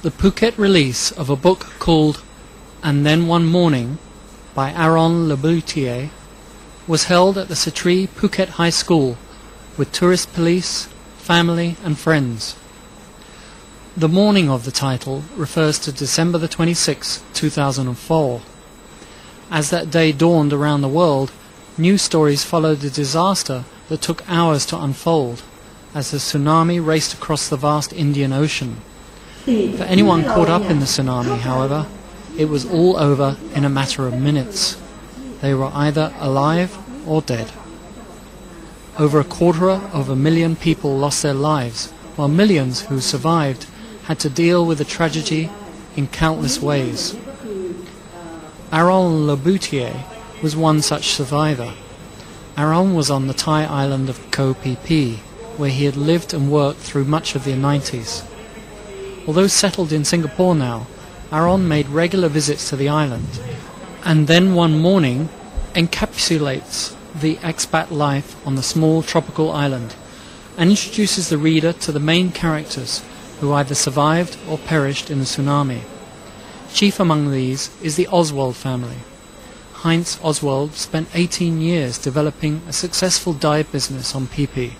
The Phuket release of a book called And Then One Morning by Aaron LeBoutellier was held at the Sri Phuket High School with tourist police, family and friends. The morning of the title refers to December the 26th, 2004. As that day dawned around the world, news stories followed the disaster that took hours to unfold as the tsunami raced across the vast Indian Ocean. For anyone caught up in the tsunami, however, it was all over in a matter of minutes. They were either alive or dead. Over 250,000 people lost their lives, while millions who survived had to deal with the tragedy in countless ways. Aaron LeBoutellier was one such survivor. Aaron was on the Thai island of Koh Phi Phi, where he had lived and worked through much of the 90s. Although settled in Singapore now, Aaron made regular visits to the island, and then one morning encapsulates the expat life on the small tropical island and introduces the reader to the main characters who either survived or perished in the tsunami. Chief among these is the Oswald family. Heinz Oswald spent 18 years developing a successful dye business on Phi Phi.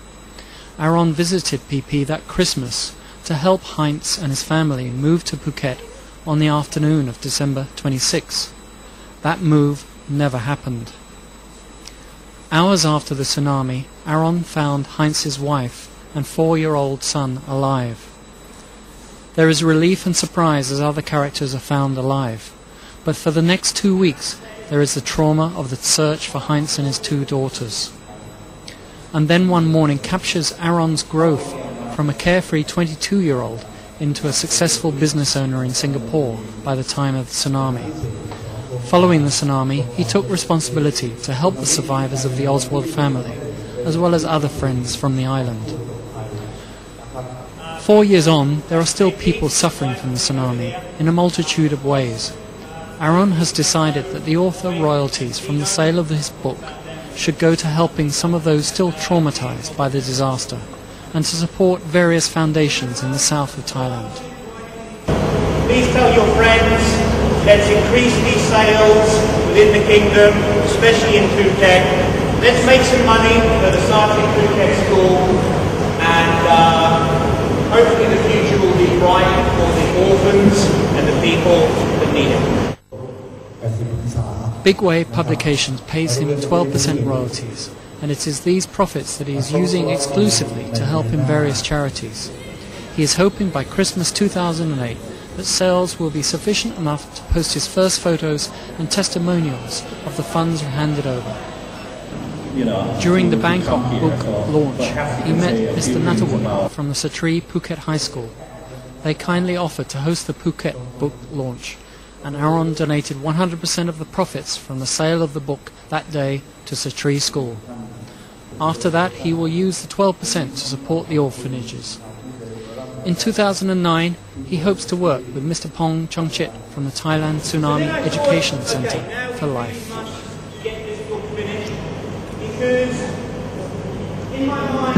Aaron visited Phi Phi that Christmas to help Heinz and his family move to Phuket on the afternoon of December 26. That move never happened. Hours after the tsunami, Aaron found Heinz's wife and 4-year-old son alive. There is relief and surprise as other characters are found alive, but for the next 2 weeks there is the trauma of the search for Heinz and his 2 daughters. And then one morning captures Aaron's growth from a carefree 22-year-old into a successful business owner in Singapore by the time of the tsunami. Following the tsunami, he took responsibility to help the survivors of the Oswald family, as well as other friends from the island. 4 years on, there are still people suffering from the tsunami in a multitude of ways. Aaron has decided that the author royalties from the sale of his book should go to helping some of those still traumatized by the disaster, and to support various foundations in the south of Thailand. Please tell your friends, let's increase these sales within the kingdom, especially in Phuket. Let's make some money for the Sri Phuket School, and hopefully the future will be bright for the orphans and the people that need it. Big Way Publications pays him 12% royalties, and it is these profits that he is using exclusively to help in various charities. He is hoping by Christmas 2008 that sales will be sufficient enough to post his first photos and testimonials of the funds handed over. During the Bangkok book launch, he met Mr. Natawut from the Sri Phuket High School. They kindly offered to host the Phuket book launch, and Aaron donated 100% of the profits from the sale of the book that day to Sri School. After that, he will use the 12% to support the orphanages. In 2009, he hopes to work with Mr. Pong Chongchit from the Thailand Tsunami Education Centre for life. Get this book finished, because in my mind